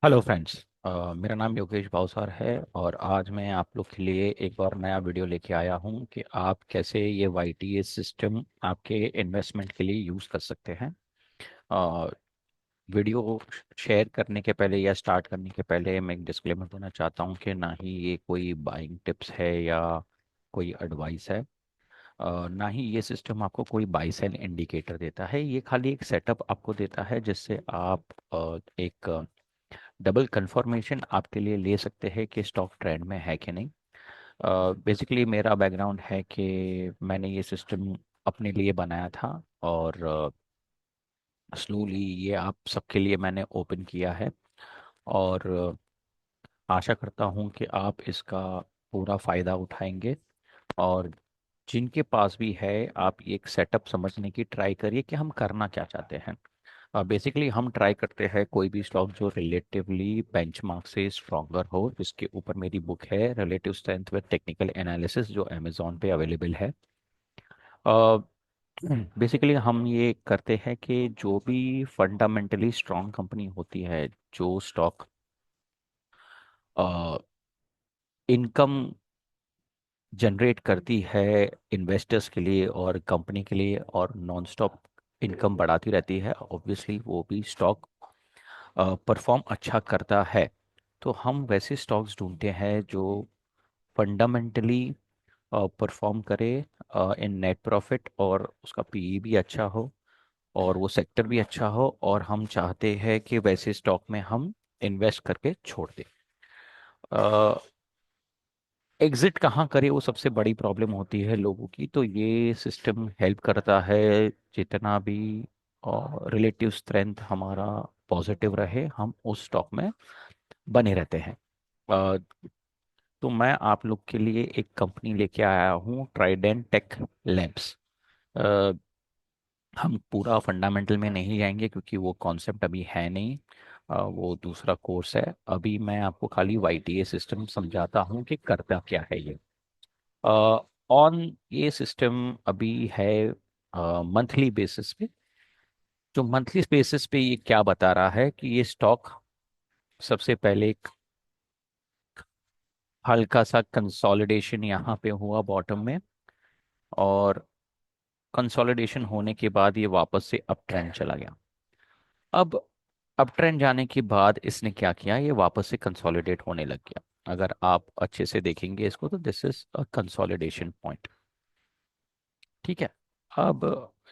Hello friends. मेरा नाम योगेश भावसार है और आज मैं आप लोग के लिए एक और नया वीडियो लेके आया हूं कि आप कैसे ये YTA सिस्टम आपके इन्वेस्टमेंट के लिए यूज़ कर सकते हैं। अ, वीडियो शेयर करने के पहले या स्टार्ट करने के पहले मैं एक डिस्क्लेमर देना चाहता हूं कि ना ही ये कोई बाइंग टिप्स है या कोई एडवाइस है। ना ही ये सिस्टम आपको कोई बाई सेल इंडिकेटर देता है। ये खाली एक सेटअप आपको देता है जिससे आप एक डबल कंफर्मेशन आपके लिए ले सकते हैं कि स्टॉक ट्रेंड में है कि नहीं। बेसिकली मेरा बैकग्राउंड है कि मैंने ये सिस्टम अपने लिए बनाया था और स्लोली ये आप सबके लिए मैंने ओपन किया है और आशा करता हूँ कि आप इसका पूरा फ़ायदा उठाएंगे। और जिनके पास भी है आप एक सेटअप समझने की ट्राई करिए कि हम करना क्या चाहते हैं। बेसिकली हम ट्राई करते हैं कोई भी स्टॉक जो रिलेटिवली बेंचमार्क से स्ट्रॉन्गर हो, जिसके ऊपर मेरी बुक है relative strength with technical analysis जो अमेजोन पे अवेलेबल है। बेसिकली हम ये करते हैं कि जो भी फंडामेंटली स्ट्रॉन्ग कंपनी होती है, जो स्टॉक इनकम जनरेट करती है इन्वेस्टर्स के लिए और कंपनी के लिए और नॉन स्टॉप इनकम बढ़ाती रहती है, ऑब्वियसली वो भी स्टॉक परफॉर्म अच्छा करता है। तो हम वैसे स्टॉक्स ढूंढते हैं जो फंडामेंटली परफॉर्म करे इन नेट प्रॉफिट, और उसका पीई भी अच्छा हो और वो सेक्टर भी अच्छा हो, और हम चाहते हैं कि वैसे स्टॉक में हम इन्वेस्ट करके छोड़ दें। एग्जिट कहाँ करें वो सबसे बड़ी प्रॉब्लम होती है लोगों की, तो ये सिस्टम हेल्प करता है। जितना भी रिलेटिव स्ट्रेंथ हमारा पॉजिटिव रहे हम उस स्टॉक में बने रहते हैं। अ, तो मैं आप लोग के लिए एक कंपनी लेके आया हूँ, ट्राइडेंट टेक लैब्स। हम पूरा फंडामेंटल में नहीं जाएंगे क्योंकि वो कॉन्सेप्ट अभी है नहीं। वो दूसरा कोर्स है। अभी मैं आपको खाली YTA सिस्टम समझाता हूँ कि करता क्या है ये। ऑन ये सिस्टम अभी है मंथली बेसिस पे। जो मंथली बेसिस पे ये क्या बता रहा है कि ये स्टॉक सबसे पहले एक हल्का सा कंसोलिडेशन यहाँ पे हुआ बॉटम में, और कंसोलिडेशन होने के बाद ये वापस से अप ट्रेंड चला गया। अब अप ट्रेंड जाने के बाद इसने क्या किया, ये वापस से कंसोलिडेट होने लग गया। अगर आप अच्छे से देखेंगे इसको तो this is a consolidation point. ठीक है। अब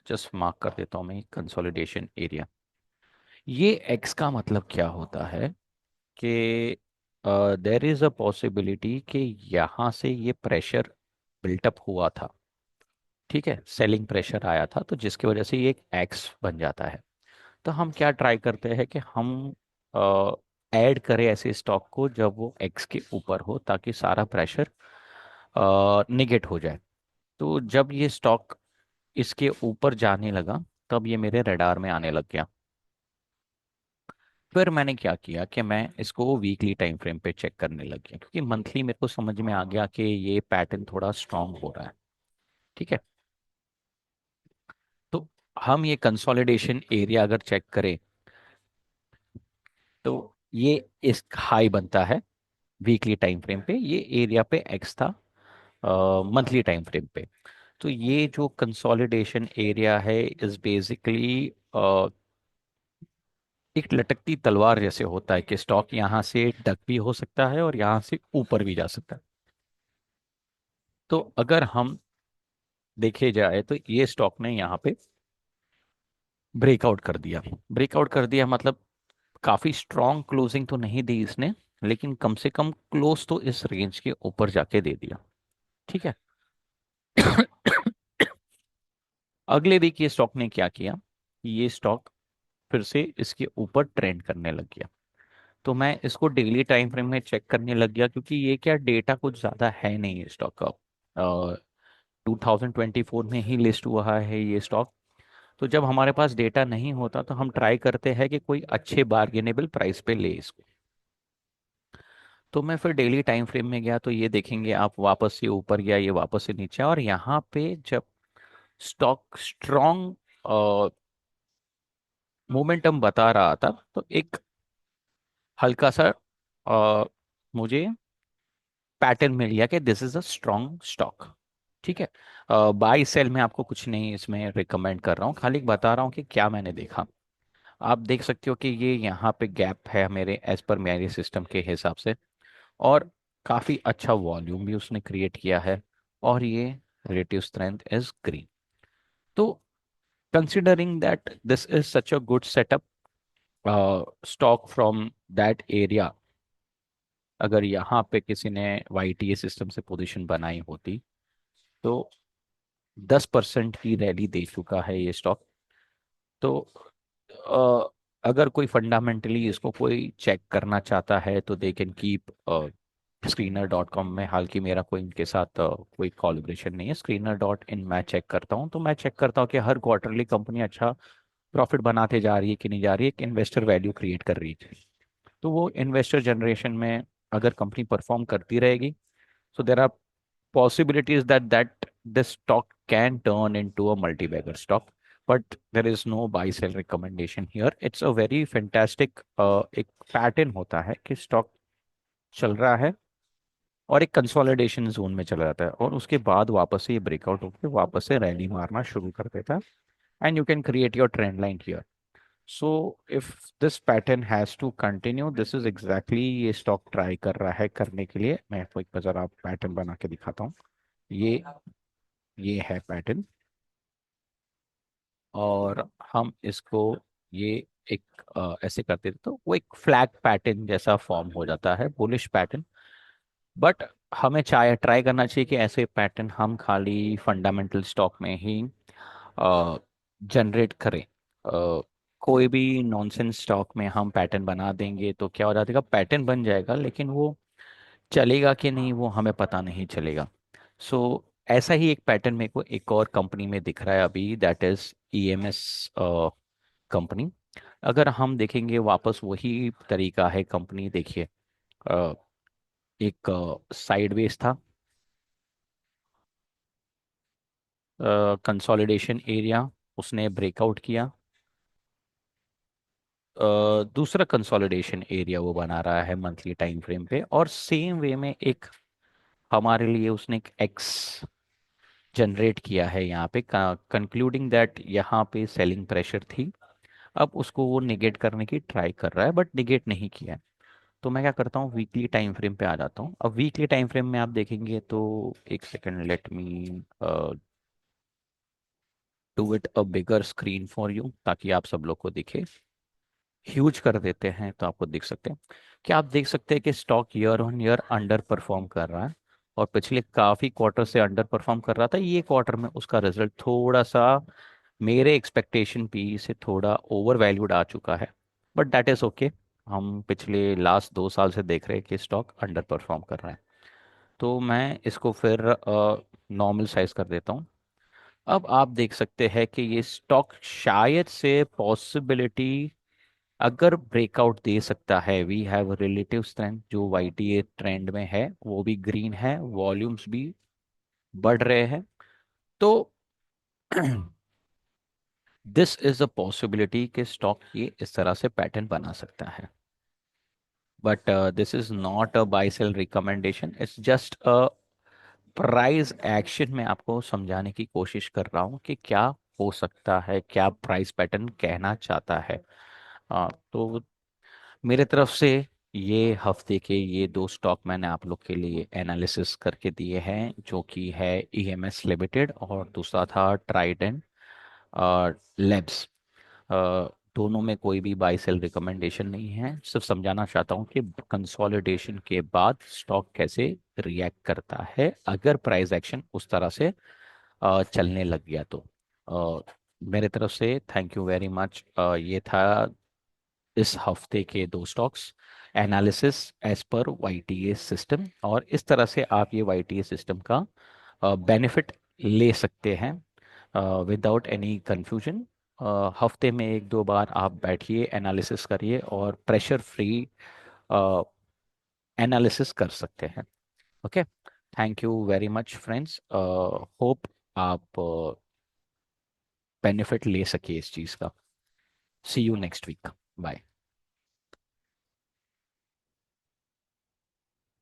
जस्ट मार्क कर देता हूँ मैं कंसोलिडेशन एरिया। ये एक्स का मतलब क्या होता है कि देर इज अ पॉसिबिलिटी कि यहाँ से ये प्रेशर बिल्टअप हुआ था। ठीक है, सेलिंग प्रेशर आया था तो जिसकी वजह से ये एक एक्स बन जाता है। तो हम क्या ट्राई करते हैं कि हम ऐड करें ऐसे स्टॉक को जब वो एक्स के ऊपर हो, ताकि सारा प्रेशर निगेट हो जाए। तो जब ये स्टॉक इसके ऊपर जाने लगा तब ये मेरे रडार में आने लग गया। फिर मैंने क्या किया कि मैं इसको वीकली टाइम फ्रेम पे चेक करने लग गया, क्योंकि मंथली मेरे को समझ में आ गया कि ये पैटर्न थोड़ा स्ट्रांग हो रहा है। ठीक है। तो हम ये कंसोलिडेशन एरिया अगर चेक करें तो ये इस हाई बनता है वीकली टाइम फ्रेम पे, ये एरिया पे एक्स था मंथली टाइम फ्रेम पे। तो ये जो कंसोलिडेशन एरिया है इज बेसिकली एक लटकती तलवार जैसे होता है कि स्टॉक यहाँ से डक भी हो सकता है और यहाँ से ऊपर भी जा सकता है। तो अगर हम देखे जाए तो ये स्टॉक ने यहाँ पे ब्रेकआउट कर दिया। ब्रेकआउट कर दिया मतलब काफी स्ट्रॉन्ग क्लोजिंग तो नहीं दी इसने, लेकिन कम से कम क्लोज तो इस रेंज के ऊपर जाके दे दिया। ठीक है। अगले वीक ये स्टॉक ने क्या किया, ये स्टॉक फिर से इसके ऊपर ट्रेंड करने लग गया। तो मैं इसको डेली टाइम फ्रेम में चेक करने लग गया, क्योंकि ये क्या डेटा कुछ ज़्यादा है नहीं स्टॉक का। 2024 में ही लिस्ट हुआ है ये स्टॉक। तो जब हमारे पास डेटा नहीं होता तो हम ट्राई करते हैं कि कोई अच्छे बार्गेनेबल प्राइस पे ले इसको। तो मैं फिर डेली टाइम फ्रेम में गया तो ये देखेंगे आप, वापस से ऊपर गया, ये वापस से नीचे, और यहाँ पे जब स्टॉक स्ट्रॉन्ग मोमेंटम बता रहा था तो एक हल्का सा मुझे पैटर्न मिल गया कि this is a strong stock. ठीक है। बाई सेल में आपको कुछ नहीं इसमें रिकमेंड कर रहा हूँ, खाली बता रहा हूँ कि क्या मैंने देखा। आप देख सकते हो कि ये यहाँ पे गैप है मेरे एज पर मेरे सिस्टम के हिसाब से, और काफ़ी अच्छा वॉल्यूम भी उसने क्रिएट किया है, और ये रिलेटिव स्ट्रेंथ इज ग्रीन। तो considering that this is such a good setup stock from that area, अगर यहाँ पे किसी ने वाईटीए सिस्टम से पोजीशन बनाई होती तो 10% की रैली दे चुका है ये स्टॉक। तो अगर कोई फंडामेंटली इसको कोई चेक करना चाहता है तो दे कैन कीप screener.com में। हालांकि मेरा कोई इनके साथ कोई कोलैबोरेशन नहीं है। screener.in मैं चेक करता हूँ, तो मैं चेक करता हूँ कि हर क्वार्टरली कंपनी अच्छा प्रॉफिट बनाते जा रही है कि नहीं जा रही है, एक इन्वेस्टर वैल्यू क्रिएट कर रही है। तो वो इन्वेस्टर जनरेशन में अगर कंपनी परफॉर्म करती रहेगी, so there are possibilities that this stock can turn into a multi-bagger stock, but there is no buy sell recommendation here. It's a very fantastic एक पैटर्न होता है कि स्टॉक चल रहा है और एक कंसोलिडेशन जोन में चला जाता है, और उसके बाद वापस से ये ब्रेकआउट होकर वापस से रैली मारना शुरू कर देता है, and you can create your trend line here. So if this pattern has to continue, this is exactly ये स्टॉक ट्राई कर रहा है करने के लिए। मैं आपको एक बार आप पैटर्न बना के दिखाता हूँ। ये है पैटर्न, और हम इसको ये एक ऐसे करते थे तो वो एक फ्लैग पैटर्न जैसा फॉर्म हो जाता है, बुलिश पैटर्न। बट हमें चाहे ट्राई करना चाहिए कि ऐसे पैटर्न हम खाली फंडामेंटल स्टॉक में ही जनरेट करें। कोई भी नॉनसेंस स्टॉक में हम पैटर्न बना देंगे तो क्या हो जाएगा, पैटर्न बन जाएगा लेकिन वो चलेगा कि नहीं वो हमें पता नहीं चलेगा। सो ऐसा ही एक पैटर्न मेरे को एक और कंपनी में दिख रहा है अभी, दैट इज ईएमएस कंपनी। अगर हम देखेंगे वापस वही तरीका है, कंपनी देखिए अ, एक साइडवेज था, कंसोलिडेशन एरिया, उसने ब्रेकआउट किया, दूसरा कंसोलिडेशन एरिया वो बना रहा है मंथली टाइम फ्रेम पे, और सेम वे में एक हमारे लिए उसने एक एक्स जनरेट किया है यहाँ पे, कंक्लूडिंग दैट यहाँ पे सेलिंग प्रेशर थी। अब उसको वो निगेट करने की ट्राई कर रहा है बट निगेट नहीं किया है। तो मैं क्या करता हूँ, वीकली टाइम फ्रेम पे आ जाता हूँ। अब वीकली टाइम फ्रेम में आप देखेंगे तो एक second, let me do it a bigger screen for you ताकि आप सब लोग को दिखे। ह्यूज कर देते हैं तो आपको दिख सकते हैं। क्या आप देख सकते हैं कि stock year on year under perform कर रहा है, और पिछले काफी क्वार्टर से अंडर परफॉर्म कर रहा था। ये क्वार्टर में उसका रिजल्ट थोड़ा सा मेरे एक्सपेक्टेशन पी से थोड़ा ओवर वैल्यूड आ चुका है, बट दैट इज ओके। हम पिछले लास्ट 2 साल से देख रहे हैं कि स्टॉक अंडर परफॉर्म कर रहा है, तो मैं इसको फिर नॉर्मल साइज कर देता हूँ। अब आप देख सकते हैं कि ये स्टॉक शायद से पॉसिबिलिटी अगर ब्रेकआउट दे सकता है, वी हैव रिलेटिव स्ट्रेंथ जो वाईटीए ट्रेंड में है वो भी ग्रीन है, वॉल्यूम्स भी बढ़ रहे हैं। तो दिस इज अ पॉसिबिलिटी कि स्टॉक ये इस तरह से पैटर्न बना सकता है, but this is not a buy sell recommendation, it's just a price action. में आपको समझाने की कोशिश कर रहा हूँ कि क्या हो सकता है, क्या प्राइस पैटर्न कहना चाहता है। तो मेरे तरफ से ये हफ्ते के ये 2 स्टॉक मैंने आप लोग के लिए एनालिसिस करके दिए हैं, जो कि है ईएमएस लिमिटेड और दूसरा था ट्राइडेंट लैब्स। दोनों में कोई भी बाई सेल रिकमेंडेशन नहीं है, सिर्फ समझाना चाहता हूँ कि कंसोलिडेशन के बाद स्टॉक कैसे रिएक्ट करता है अगर प्राइस एक्शन उस तरह से चलने लग गया तो। मेरे तरफ से थैंक यू वेरी मच। ये था इस हफ्ते के 2 stocks analysis as per वाईटीए system, और इस तरह से आप ये वाईटीए सिस्टम का बेनिफिट ले सकते हैं विदाउट एनी कंफ्यूजन। हफ्ते में 1-2 बार आप बैठिए, एनालिसिस करिए और प्रेशर फ्री एनालिसिस कर सकते हैं। Okay, thank you very much friends. Hope आप बेनिफिट ले सके इस चीज़ का। सी यू नेक्स्ट वीक। बाय।